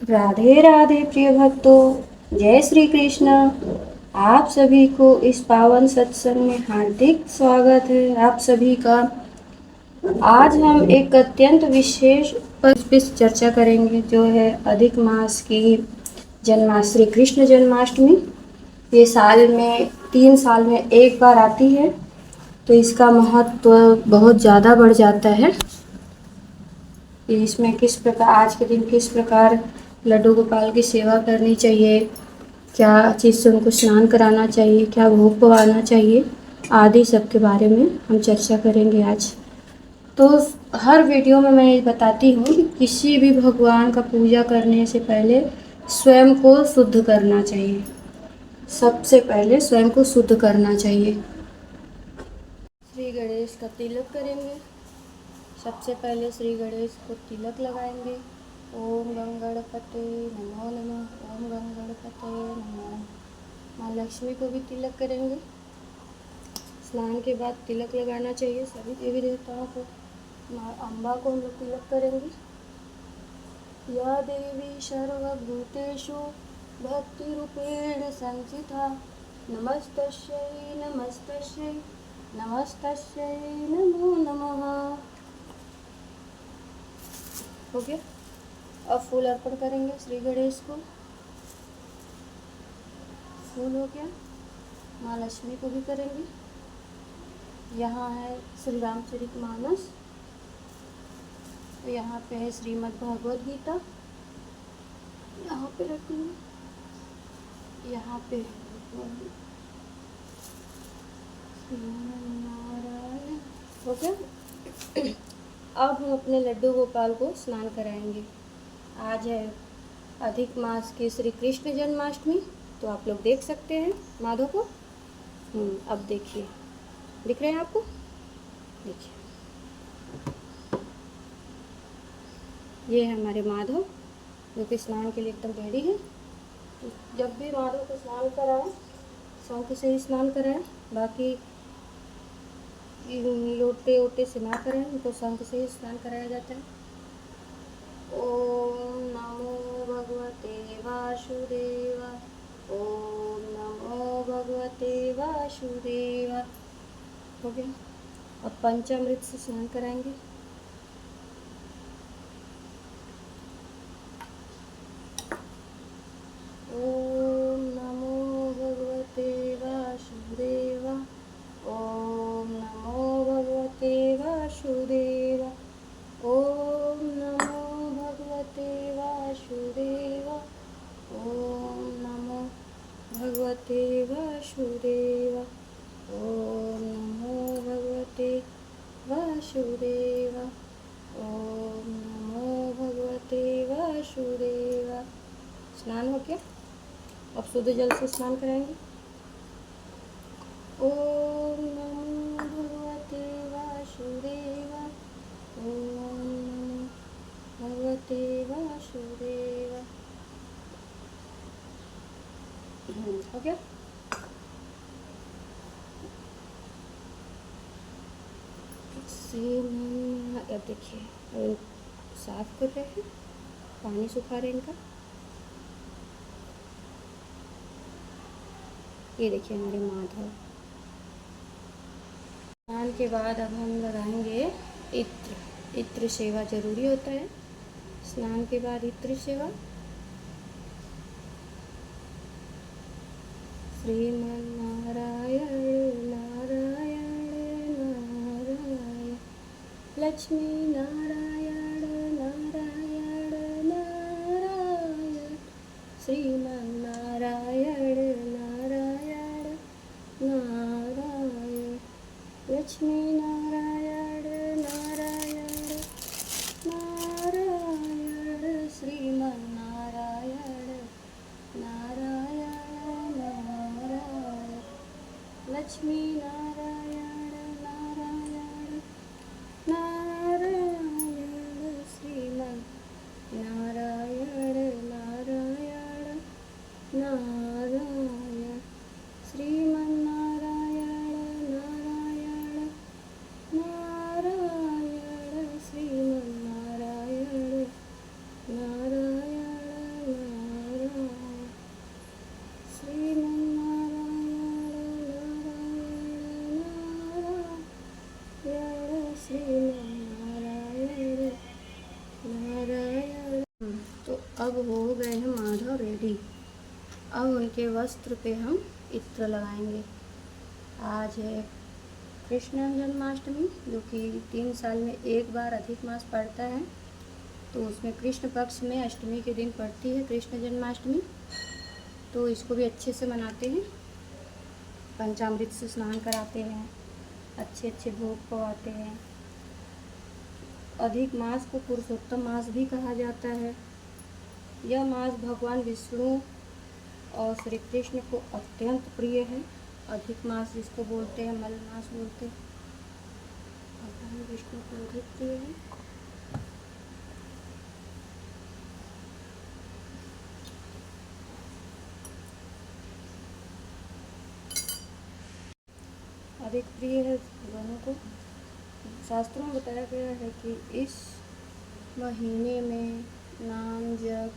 राधे राधे प्रिय भक्तों, जय श्री कृष्ण। आप सभी को इस पावन सत्संग में हार्दिक स्वागत है आप सभी का। आज हम एक अत्यंत विशेष पर चर्चा करेंगे, जो है अधिक मास की श्री कृष्ण जन्माष्टमी। ये साल में 3 साल में एक बार आती है, तो इसका महत्व बहुत ज़्यादा बढ़ जाता है। इसमें किस प्रकार आज के दिन किस प्रकार लड्डू गोपाल की सेवा करनी चाहिए, क्या चीज़ से उनको स्नान कराना चाहिए, क्या भोग पवाना चाहिए आदि सब के बारे में हम चर्चा करेंगे आज। तो हर वीडियो में मैं ये बताती हूँ कि किसी भी भगवान का पूजा करने से पहले स्वयं को शुद्ध करना चाहिए। सबसे पहले स्वयं को शुद्ध करना चाहिए। श्री गणेश का तिलक करेंगे। सबसे पहले श्री गणेश को तिलक लगाएंगे। ओम गंगणपते नमो नमः, ओम गंगणपते नमो। माँ लक्ष्मी को भी तिलक करेंगे। स्नान के बाद तिलक लगाना चाहिए सभी देवी देवताओं को। माँ अम्बा को हम लोग तिलक करेंगे। या देवी सर्वभूतेषु भक्तिरूपेण संस्थिता नमस्तस्यै नमस्तस्यै नमस्तस्यै नमो नमः। हो गया। अब फूल अर्पण करेंगे श्री गणेश को। फूल हो गया। माँ लक्ष्मी को भी करेंगे। यहाँ है श्री रामचरितमानस, तो यहाँ पे है श्रीमद् भागवत गीता, यहाँ पे रखेंगे। यहाँ पे नारायण। हो गया। अब हम अपने लड्डू गोपाल को स्नान कराएंगे। आज है अधिक मास की श्री कृष्ण जन्माष्टमी, तो आप लोग देख सकते हैं माधव को। अब देखिए, दिख रहे हैं आपको? देखिए, ये है हमारे माधव, जो कि स्नान के लिए एकदम रेडी है। तो जब भी माधव को स्नान कराएं, शंख से ही स्नान कराएं, बाकी लोटे वोटे से ना करें, उनको शंख से ही स्नान कराया जाता है। ओम नमो भगवते वासुदेव, ओम नमो भगवते वासुदेव। हो गया। अब पंचामृत से स्नान कराएंगे। ओम नमो भगवते वासुदेव, ओम नमो भगवते वासुदेव, ओम नमो भगवते वासुदेव, ओम नमो भगवते वासुदेव, ओम नमो भगवते वासुदेव, ओम नमो भगवते वासुदेव। स्नान हो गया। अब शुद्ध जल से स्नान कराएंगे। ओम नमो भगवते वासुदेव, ओम नमो भगवते वासुदेव। हो गया। अब देखिए, साफ कर रहे हैं, पानी सुखा रहे हैं इनका। ये देखिए हमारे माधव। स्नान के बाद अब हम लगाएंगे इत्र। इत्र सेवा जरूरी होता है स्नान के बाद। इत्र सेवा श्रीमन्नारायण नारायण नारायण, लक्ष्मी नारायण नारायण नारायण, श्रीमन्नारायण नारायण नारायण, लक्ष्मी नारायण नारायण नारायण, श्रीमन्नारायण नारायण नारायण, लक्ष्मी नारायण नारायण नारायण, श्रीमन्नारायण नारायण नारायण, श्रीमन्नारायण नारायण नारायण, श्रीमन्नारायण नारायण अब हो गए हैं माधव रेडी। अब उनके वस्त्र पे हम इत्र लगाएंगे। आज है कृष्ण जन्माष्टमी, जो कि 3 साल में एक बार अधिक मास पड़ता है, तो उसमें कृष्ण पक्ष में अष्टमी के दिन पड़ती है कृष्ण जन्माष्टमी। तो इसको भी अच्छे से मनाते हैं, पंचामृत से स्नान कराते हैं, अच्छे अच्छे भोग पवाते हैं। अधिक मास को पुरुषोत्तम मास भी कहा जाता है। यह मास भगवान विष्णु और श्री कृष्ण को अत्यंत प्रिय है। अधिक मास जिसको बोलते हैं, मल मास बोलते हैं, भगवान विष्णु को अधिक प्रिय है। अधिक प्रिय है भगवानों को। शास्त्रों में बताया गया है कि इस महीने में नाम जप,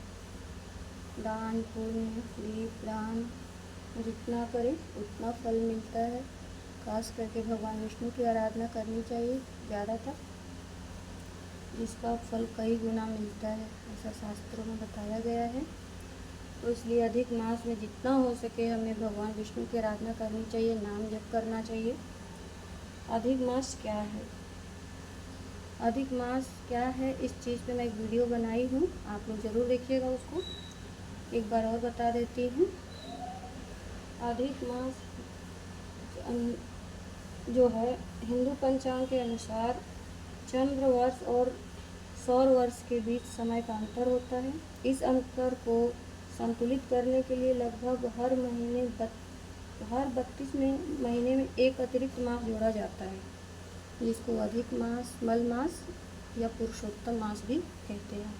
दान पुण्य, दीप दान जितना करें उतना फल मिलता है। खास करके भगवान विष्णु की आराधना करनी चाहिए ज़्यादातर, जिसका फल कई गुना मिलता है, ऐसा शास्त्रों में बताया गया है। तो इसलिए अधिक मास में जितना हो सके हमें भगवान विष्णु की आराधना करनी चाहिए, नाम जप करना चाहिए। अधिक मास क्या है? अधिक मास क्या है, इस चीज़ पे मैं एक वीडियो बनाई हूँ, आप लोग ज़रूर देखिएगा उसको। एक बार और बता देती हूँ। अधिक मास जो है हिंदू पंचांग के अनुसार चंद्र वर्ष और सौर वर्ष के बीच समय का अंतर होता है। इस अंतर को संतुलित करने के लिए लगभग हर 32 महीने में एक अतिरिक्त मास जोड़ा जाता है, जिसको अधिक मास, मल मास या पुरुषोत्तम मास भी कहते हैं।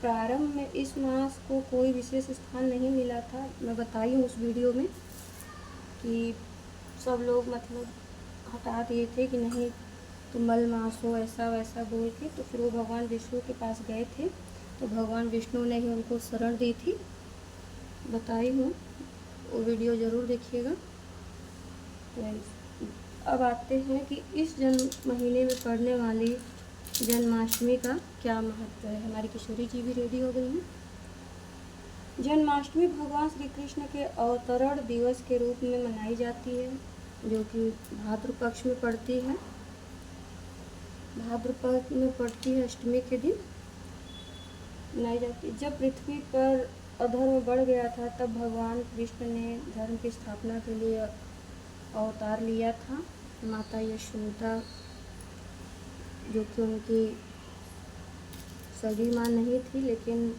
प्रारंभ में इस मास को कोई विशेष स्थान नहीं मिला था। मैं बताई हूँ उस वीडियो में कि सब लोग मतलब हटा दिए थे कि नहीं तो मल मास हो, ऐसा वैसा बोल के। तो फिर वो भगवान विष्णु के पास गए थे, तो भगवान विष्णु ने ही उनको शरण दी थी। बताई हूँ, वो वीडियो ज़रूर देखिएगा। तो अब आते हैं कि इस जन्म महीने में पड़ने वाली जन्माष्टमी का क्या महत्व है। हमारी किशोरी जी भी रेडी हो गई हैं। जन्माष्टमी भगवान श्री कृष्ण के अवतरण दिवस के रूप में मनाई जाती है, जो कि भाद्र पक्ष में पड़ती है। भाद्र पक्ष में पड़ती है अष्टमी के दिन मनाई जाती है। जब पृथ्वी पर अधर्म बढ़ गया था, तब भगवान कृष्ण ने धर्म की स्थापना के लिए अवतार लिया था। माता यशोदा, जो कि उनकी सगी माँ नहीं थी, लेकिन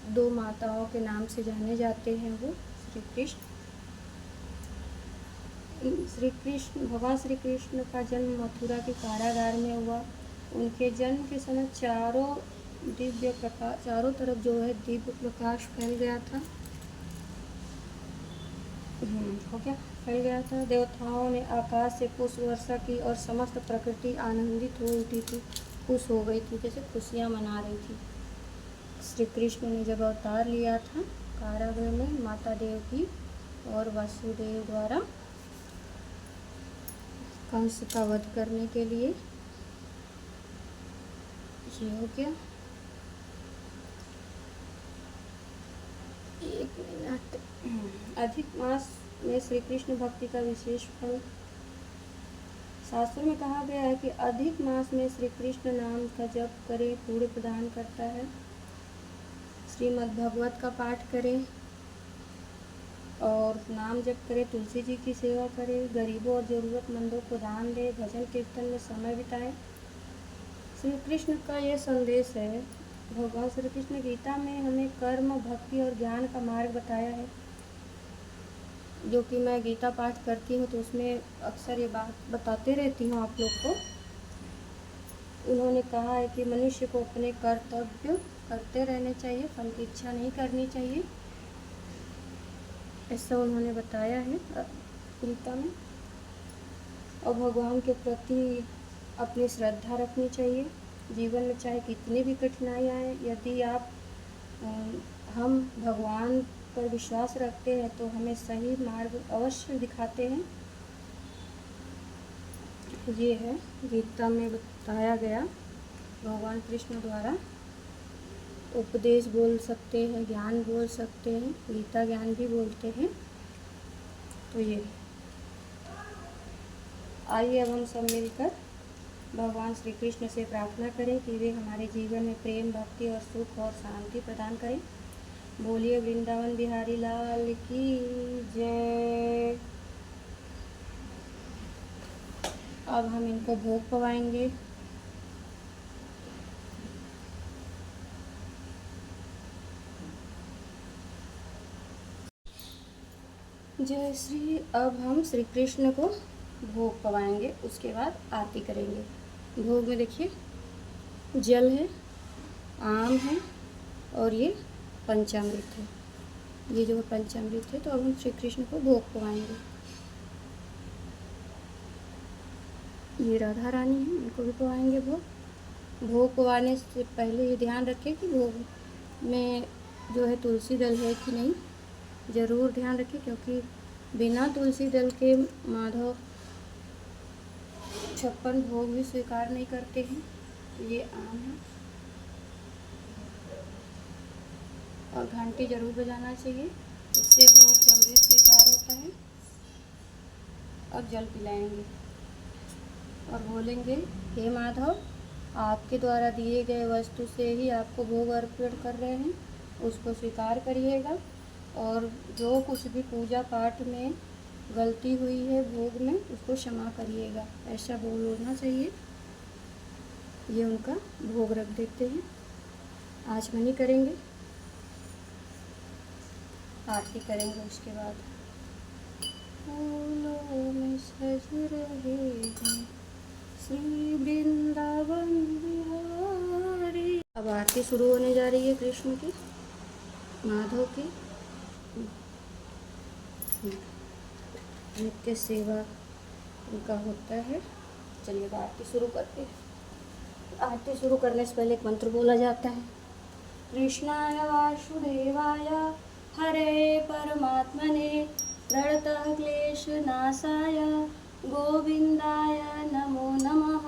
2 माताओं के नाम से जाने जाते हैं वो श्री कृष्ण। भगवान श्री कृष्ण का जन्म मथुरा के कारागार में हुआ। उनके जन्म के समय चारों तरफ जो है दिव्य प्रकाश फैल गया था। फैल गया था। देवताओं ने आकाश से पुष्प वर्षा की और समस्त प्रकृति आनंदित हो उठी थी, खुश हो गई थी, जैसे खुशियाँ मना रही थी। श्री कृष्ण ने जब अवतार लिया था कारागृह में माता देवकी और वासुदेव द्वारा कंस का वध करने के लिए। ये हो गया। 1 मिनट। अधिक मास में श्री कृष्ण भक्ति का विशेष फल। शास्त्रों में कहा गया है कि अधिक मास में श्री कृष्ण नाम का जप करें, पुण्य प्रदान करता है। श्रीमद् भागवत का पाठ करें और नाम जप करें, तुलसी जी की सेवा करें, गरीबों और ज़रूरतमंदों को दान दें, भजन कीर्तन में समय बिताएं। श्री कृष्ण का ये संदेश है। भगवान श्री कृष्ण गीता में हमें कर्म, भक्ति और ज्ञान का मार्ग बताया है, जो कि मैं गीता पाठ करती हूँ तो उसमें अक्सर ये बात बताते रहती हूँ आप लोग को। उन्होंने कहा है कि मनुष्य को अपने कर्तव्य करते रहने चाहिए, फल की इच्छा नहीं करनी चाहिए, ऐसा उन्होंने बताया है गीता में। और भगवान के प्रति अपनी श्रद्धा रखनी चाहिए। जीवन में चाहे कितनी भी कठिनाई आए, यदि हम भगवान पर विश्वास रखते हैं तो हमें सही मार्ग अवश्य दिखाते हैं। ये है गीता में बताया गया। भगवान कृष्ण द्वारा उपदेश बोल सकते हैं, ज्ञान बोल सकते हैं, गीता ज्ञान भी बोलते हैं। तो ये आइए अब हम सब मिलकर भगवान श्री कृष्ण से प्रार्थना करें कि वे हमारे जीवन में प्रेम, भक्ति और सुख और शांति प्रदान करें। बोलिए वृंदावन बिहारी लाल की जय। अब हम इनको भोग पवाएंगे। जय श्री। अब हम श्री कृष्ण को भोग पवाएंगे, उसके बाद आरती करेंगे। भोग में देखिए जल है, आम है और ये पंचामृत है। ये जो पंचामृत है, तो अब हम श्री कृष्ण को भोग पवाएंगे। ये राधा रानी है, इनको भी पवाएंगे भोग। भोग पवाने से पहले ये ध्यान रखें कि भोग में जो है तुलसी दल है कि नहीं, ज़रूर ध्यान रखें, क्योंकि बिना तुलसी दल के माधव 56 भोग भी स्वीकार नहीं करते हैं। ये आम है और घंटी जरूर बजाना चाहिए, इससे भोग जल्दी स्वीकार होता है। अब जल पिलाएंगे और बोलेंगे, हे माधव, आपके द्वारा दिए गए वस्तु से ही आपको भोग अर्पण कर रहे हैं, उसको स्वीकार करिएगा। और जो कुछ भी पूजा पाठ में गलती हुई है भोग में, उसको क्षमा करिएगा, ऐसा बोलना चाहिए। ये उनका भोग रख देते हैं। आचमनी करेंगे, आरती करेंगे। उसके बाद फूलों में सज रहे हैं श्री वृंदावन बिहारी। अब आरती शुरू होने जा रही है कृष्ण की, माधव की। नित्य सेवा उनका होता है। चलिए आरती शुरू करते हैं। आरती शुरू करने से पहले एक मंत्र बोला जाता है। कृष्णाय वासुदेवाय हरे परमात्मने प्रणतः क्लेशनाशाय गोविंदाय नमो नमः।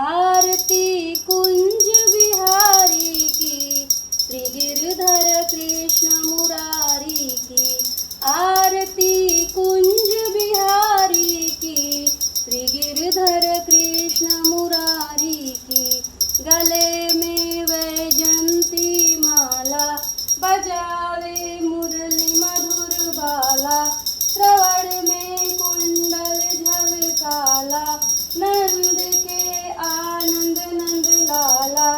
आरती कुंज बिहारी की, श्री गिरधर कृष्ण मुरारी की। आरती कुंज बिहारी की, श्री गिरधर कृष्ण मुरारी की। गले में वैजंती माला, बजावे मुरली मधुर बाला। श्रवण में कुंडल झलकाला, नंद के आनंद नंद लाला।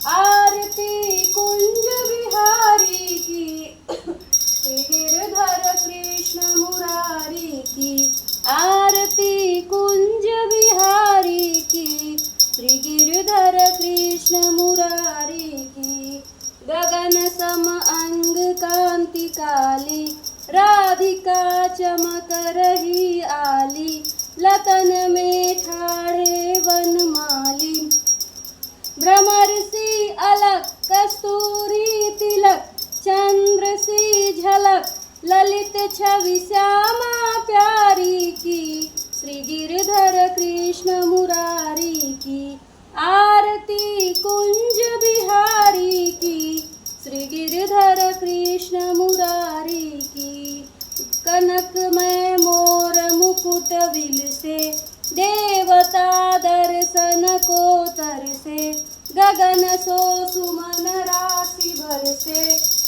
आरती कुंज बिहारी की, श्री गिरधर कृष्ण मुरारी की। आरती कुंज बिहारी की, श्री गिरधर कृष्ण मुरारी की। गगन सम अंग कांति काली, राधिका चमक रही आली। लतन में ठाढ़े वनमाली, भ्रमर सी अलक कस्तूरी तिलक। चंद्र सी झलक ललित छवि श्यामा प्यारी की, श्री गिरधर कृष्ण मुरारी की। आरती कुंज बिहारी की, श्री गिरधर कृष्ण मुरारी की। कनकमय मोर मुकुट विलसे, देवता दर्शन को तरसे। गगन सो सुमन राशि बरसे,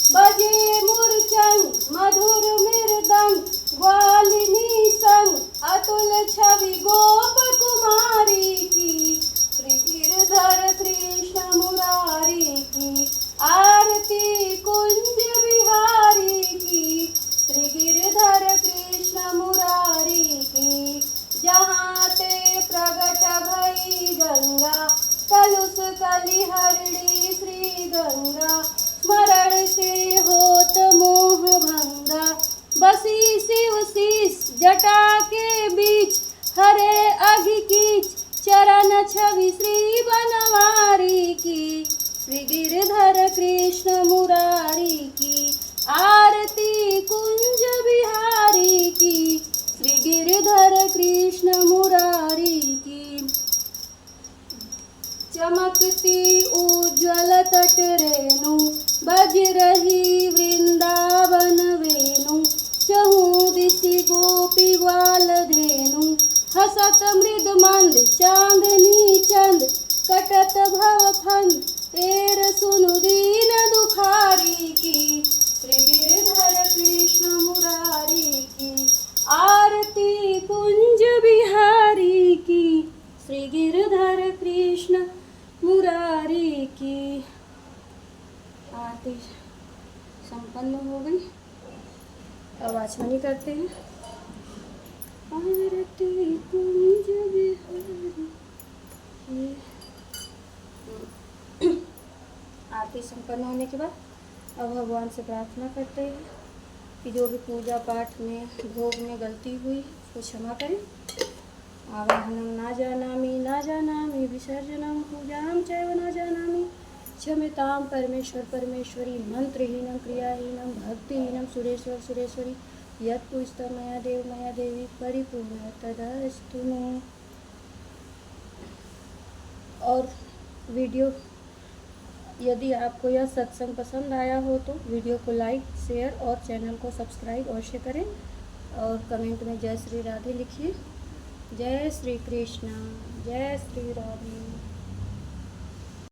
बजे मूर्छंग मधुर मृदंग। ग्वालिनी संग अतुल छवि गोप कुमारी की, श्री गिरधर कृष्ण मुरारी की। आरती कुंज बिहारी की, श्री गिरधर कृष्ण मुरारी की। जहाँ ते प्रगट भई गंगा, कलुष कलिहरणी श्री गंगा। स्मरण से होत मोह भंगा, बसी शिव शीश जटा के बीच। हरे अघि कीच चरण छवि श्री बनवारी की, श्री गिरधर कृष्ण मुरारी की। आरती कुंज बिहारी की, श्री गिरधर कृष्ण मुरारी की। चमकती उज्ज्वल तट रेणु, बज रही वृंदावन वेणु। चहु दिशि गोपी ग्वाल धेनु, हसत मृद मंद चांदनी चंद। कटत भव फंद तेर सुनु दीन दुखारी की, श्री गिरधर कृष्ण मुरारी की। आरती कुंज बिहारी की, श्री गिरधर कृष्ण मुरारी की। आरती संपन्न हो गई। अब आचमनी करते हैं। आरती कुंज बिहारी की। आरती संपन्न होने के बाद अब भगवान से प्रार्थना करते हैं कि जो भी पूजा पाठ में भोग में गलती हुई उसको क्षमा करें। आवाहनम न जानामि विसर्जनम पूजाम चैव न जानामि, क्षम्यतां परमेश्वर परमेश्वरी, मंत्रहीनम क्रियाहीनम भक्तिहीनम सुरेश्वर सुरेश्वरी, यत् पूजितं मया देवी परिपूर्ण तदस्तु मे। और वीडियो यदि आपको यह सत्संग पसंद आया हो तो वीडियो को लाइक शेयर और चैनल को सब्सक्राइब अवश्य करें और कमेंट में जय श्री राधे लिखिए। जय श्री कृष्ण, जय श्री राधे।